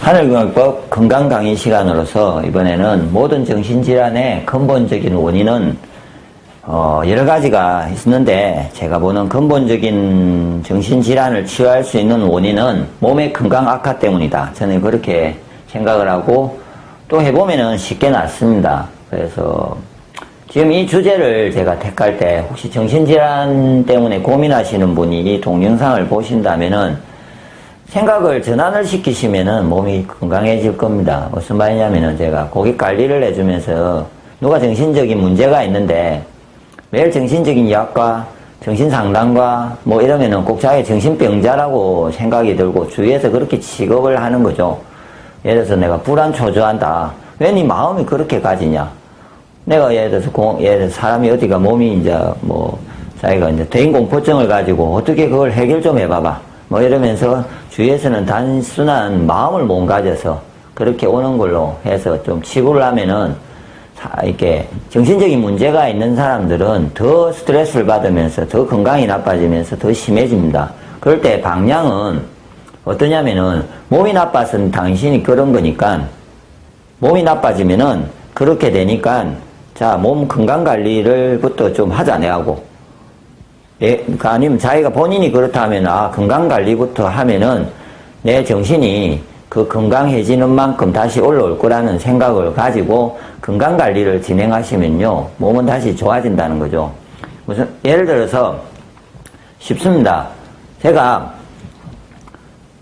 하늘건강법 건강 강의 시간으로서 이번에는 모든 정신질환의 근본적인 원인은 여러 가지가 있는데, 제가 보는 근본적인 정신질환을 치유할 수 있는 원인은 몸의 건강 악화 때문이다. 저는 그렇게 생각을 하고, 또 해보면은 쉽게 낫습니다. 그래서 지금 이 주제를 제가 택할 때 혹시 정신질환 때문에 고민하시는 분이 이 동영상을 보신다면은 생각을 전환을 시키시면은 몸이 건강해질 겁니다. 무슨 말이냐면은, 제가 고객 관리를 해주면서 누가 정신적인 문제가 있는데 매일 정신적인 약과 정신상담과 뭐 이러면은 꼭 자기 정신병자라고 생각이 들고 주위에서 그렇게 취급을 하는 거죠. 예를 들어서 내가 불안초조한다. 왜 네 마음이 그렇게 가지냐? 내가 예를 들어서 사람이 어디가 몸이 이제 뭐 자기가 이제 대인공포증을 가지고 어떻게 그걸 해결 좀 해봐봐. 뭐 이러면서 주위에서는 단순한 마음을 못 가져서 그렇게 오는 걸로 해서 좀 치부를 하면은, 이렇게 정신적인 문제가 있는 사람들은 더 스트레스를 받으면서 더 건강이 나빠지면서 더 심해집니다. 그럴 때 방향은 어떠냐면은, 몸이 나빠서 당신이 그런 거니까, 몸이 나빠지면은 그렇게 되니까 자, 몸 건강 관리를부터 좀 하자 내하고. 그러니까 아니면 자기가 본인이 그렇다면 건강 관리부터 하면은 내 정신이 그 건강해지는 만큼 다시 올라올 거라는 생각을 가지고 건강 관리를 진행하시면요, 몸은 다시 좋아진다는 거죠. 무슨 예를 들어서 쉽습니다. 제가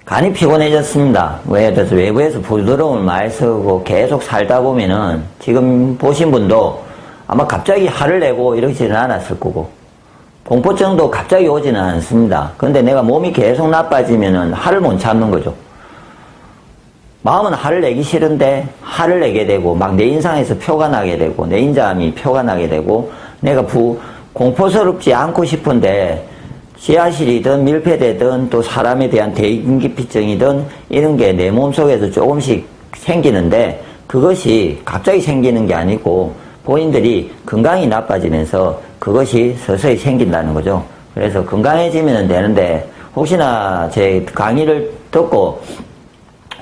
간이 피곤해졌습니다. 예를 들어서 외부에서 부드러움을 많이 쓰고 계속 살다 보면은 지금 보신 분도 아마 갑자기 화를 내고 이러지는 않았을 거고, 공포증도 갑자기 오지는 않습니다. 그런데 내가 몸이 계속 나빠지면은 화를 못 참는 거죠. 마음은 화를 내기 싫은데 화를 내게 되고, 막 내 인상에서 표가 나게 되고, 내 인자함이 표가 나게 되고, 내가 공포스럽지 않고 싶은데 지하실이든 밀폐되든 또 사람에 대한 대인기피증이든 이런 게 내 몸속에서 조금씩 생기는데, 그것이 갑자기 생기는 게 아니고 본인들이 건강이 나빠지면서 그것이 서서히 생긴다는 거죠. 그래서 건강해지면 되는데, 혹시나 제 강의를 듣고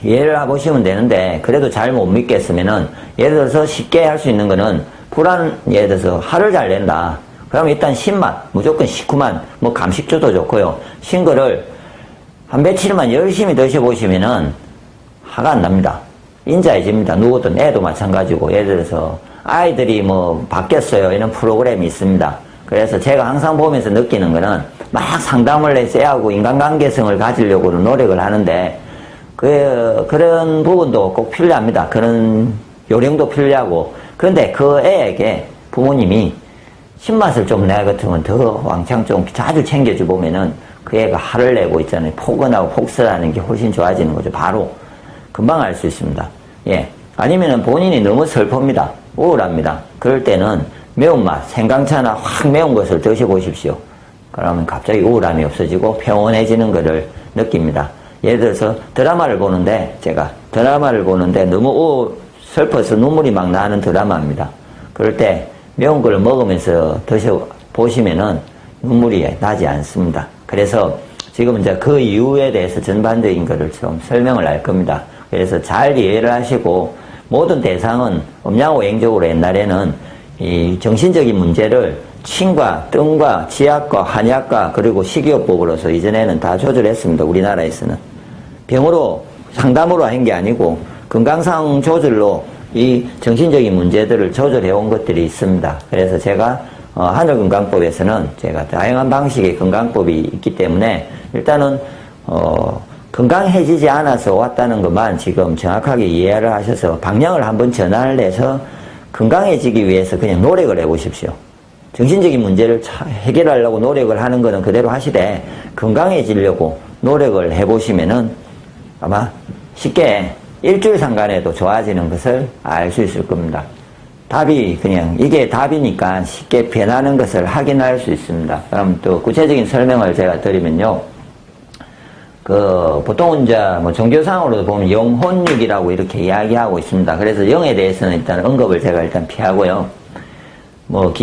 이해를 해보시면 되는데 그래도 잘 못 믿겠으면은, 예를 들어서 쉽게 할 수 있는 거는 예를 들어서 화를 잘 낸다. 그러면 일단 신맛, 무조건 시큼한 뭐 감식주도 좋고요. 신 거를 한 며칠만 열심히 드셔보시면은 화가 안 납니다. 인자해집니다. 누구든 애도 마찬가지고. 예를 들어서 아이들이 뭐 바뀌었어요, 이런 프로그램이 있습니다. 그래서 제가 항상 보면서 느끼는 거는, 막 상담을 해서 애하고 인간관계성을 가지려고 노력을 하는데 그런 부분도 꼭 필요합니다. 그런 요령도 필요하고. 그런데 그 애에게 부모님이 신맛을 좀 내 같으면 더 왕창 좀 자주 챙겨주 보면은 그 애가 화를 내고 있잖아요. 포근하고 폭설하는 게 훨씬 좋아지는 거죠. 바로 금방 알 수 있습니다. 예. 아니면은 본인이 너무 슬픕니다. 우울합니다. 그럴 때는 매운맛, 생강차나 확 매운 것을 드셔보십시오. 그러면 갑자기 우울함이 없어지고 평온해지는 것을 느낍니다. 예를 들어서 드라마를 보는데, 제가 드라마를 보는데 너무 슬퍼서 눈물이 막 나는 드라마입니다. 그럴 때 매운 걸 먹으면서 드셔보시면은 눈물이 나지 않습니다. 그래서 지금 이제 그 이유에 대해서 전반적인 것을 좀 설명을 할 겁니다. 그래서 잘 이해를 하시고, 모든 대상은 음양오행적으로 옛날에는 이 정신적인 문제를 침과 뜸과 지약과 한약과 그리고 식이요법으로서 이전에는 다 조절했습니다. 우리나라에서는 병으로 상담으로 한 게 아니고 건강상 조절로 이 정신적인 문제들을 조절해 온 것들이 있습니다. 그래서 제가 하늘건강법에서는 제가 다양한 방식의 건강법이 있기 때문에 일단은 건강해지지 않아서 왔다는 것만 지금 정확하게 이해를 하셔서 방향을 한번 전환을 해서 건강해지기 위해서 그냥 노력을 해보십시오. 정신적인 문제를 해결하려고 노력을 하는 것은 그대로 하시되, 건강해지려고 노력을 해보시면은 아마 쉽게 일주일 상간에도 좋아지는 것을 알 수 있을 겁니다. 답이 그냥 이게 답이니까 쉽게 변하는 것을 확인할 수 있습니다. 그럼 또 구체적인 설명을 제가 드리면요. 보통은 이제 뭐 종교상으로 보면 영혼육이라고 이렇게 이야기하고 있습니다. 그래서 영에 대해서는 일단 언급을 제가 일단 피하고요. 뭐